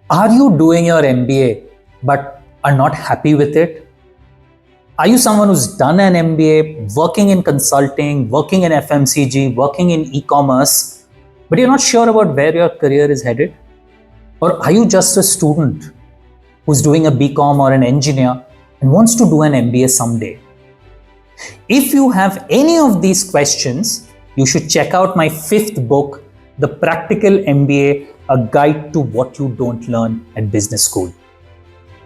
Are you doing your MBA but are not happy with it? Are you someone who's done an MBA, working in consulting, working in FMCG, working in e-commerce, but you're not sure about where your career is headed? Or are you just a student who's doing a BCom or an engineer and wants to do an MBA someday? If you have any of these questions, you should check out my 5th book, The Practical MBA, a guide to what you don't learn at business school.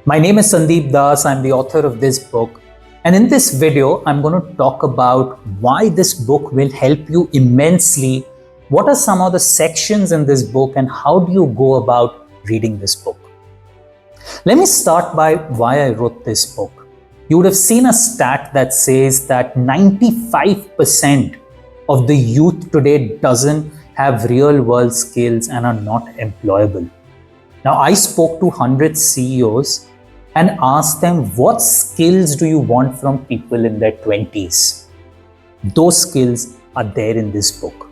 My name is Sandeep Das. I'm the author of this book. And in this video, I'm going to talk about why this book will help you immensely. What are some of the sections in this book and how do you go about reading this book? Let me start by why I wrote this book. You would have seen a stat that says that 95% of the youth today doesn't have real world skills and are not employable. Now, I spoke to 100 CEOs and asked them, what skills do you want from people in their 20s? Those skills are there in this book.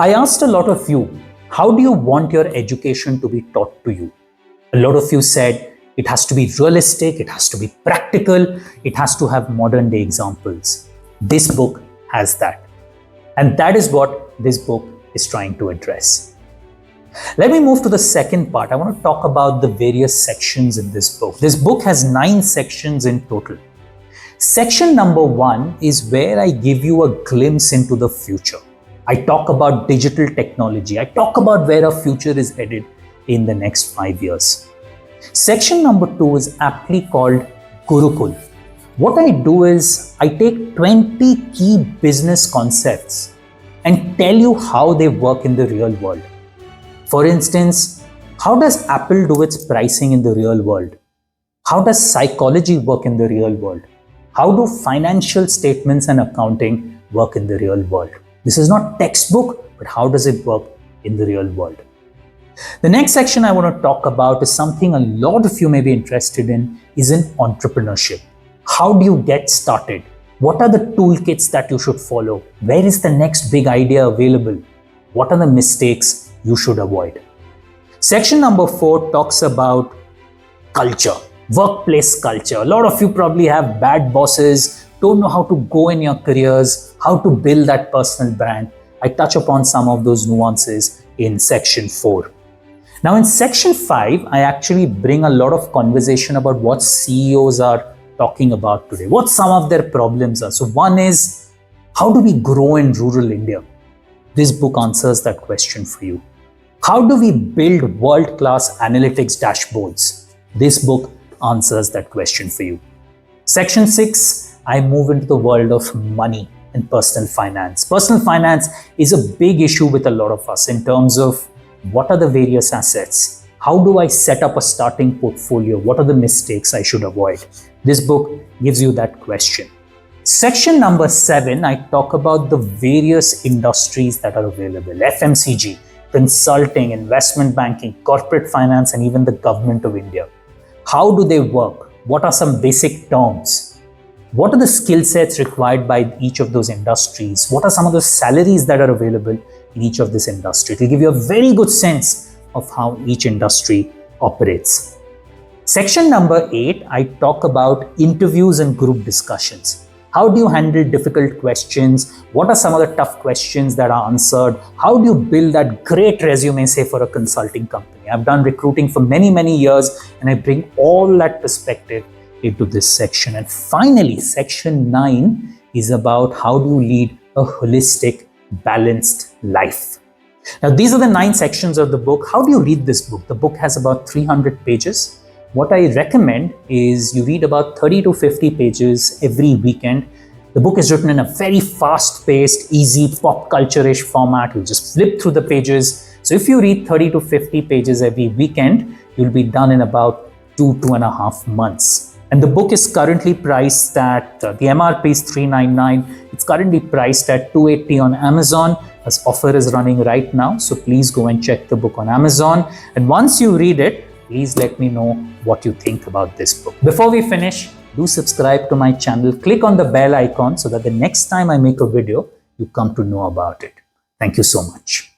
I asked a lot of you, how do you want your education to be taught to you? A lot of you said, it has to be realistic, it has to be practical, it has to have modern day examples. This book has that. And that is what this book is trying to address. Let me move to the second part. I want to talk about the various sections in this book. This book has 9 sections in total. Section number 1 is where I give you a glimpse into the future. I talk about digital technology. I talk about where our future is headed in the next 5 years. Section number 2 is aptly called Gurukul. What I do is I take 20 key business concepts and tell you how they work in the real world. For instance, how does Apple do its pricing in the real world? How does psychology work in the real world? How do financial statements and accounting work in the real world? This is not textbook, but how does it work in the real world? The next section I want to talk about is something a lot of you may be interested in, is in entrepreneurship. How do you get started? What are the toolkits that you should follow? Where is the next big idea available? What are the mistakes you should avoid? Section number 4 talks about culture, workplace culture. A lot of you probably have bad bosses, don't know how to go in your careers, how to build that personal brand. I touch upon some of those nuances in section 4. Now in section 5, I actually bring a lot of conversation about what CEOs are talking about today, what some of their problems are. So one is, how do we grow in rural India? This book answers that question for you. How do we build world-class analytics dashboards? This book answers that question for you. Section 6, I move into the world of money and personal finance. Personal finance is a big issue with a lot of us in terms of what are the various assets? How do I set up a starting portfolio? What are the mistakes I should avoid? This book gives you that question. Section number 7, I talk about the various industries that are available. FMCG, consulting, investment banking, corporate finance, and even the government of India. How do they work? What are some basic terms? What are the skill sets required by each of those industries? What are some of the salaries that are available in each of this industry? It will give you a very good sense of how each industry operates. Section number 8, I talk about interviews and group discussions. How do you handle difficult questions? What are some of the tough questions that are answered? How do you build that great resume, say, for a consulting company? I've done recruiting for many, many years, and I bring all that perspective into this section. And finally, section 9 is about how do you lead a holistic, balanced life. Now, these are the 9 sections of the book. How do you read this book? The book has about 300 pages. What I recommend is you read about 30 to 50 pages every weekend. The book is written in a very fast-paced, easy, pop culture-ish format. You just flip through the pages. So if you read 30 to 50 pages every weekend, you'll be done in about 2.5 months. And the book is currently priced at, the MRP is $399. It's currently priced at $280 on Amazon. This offer is running right now. So please go and check the book on Amazon. And once you read it, please let me know what you think about this book. Before we finish, do subscribe to my channel. Click on the bell icon so that the next time I make a video, you come to know about it. Thank you so much.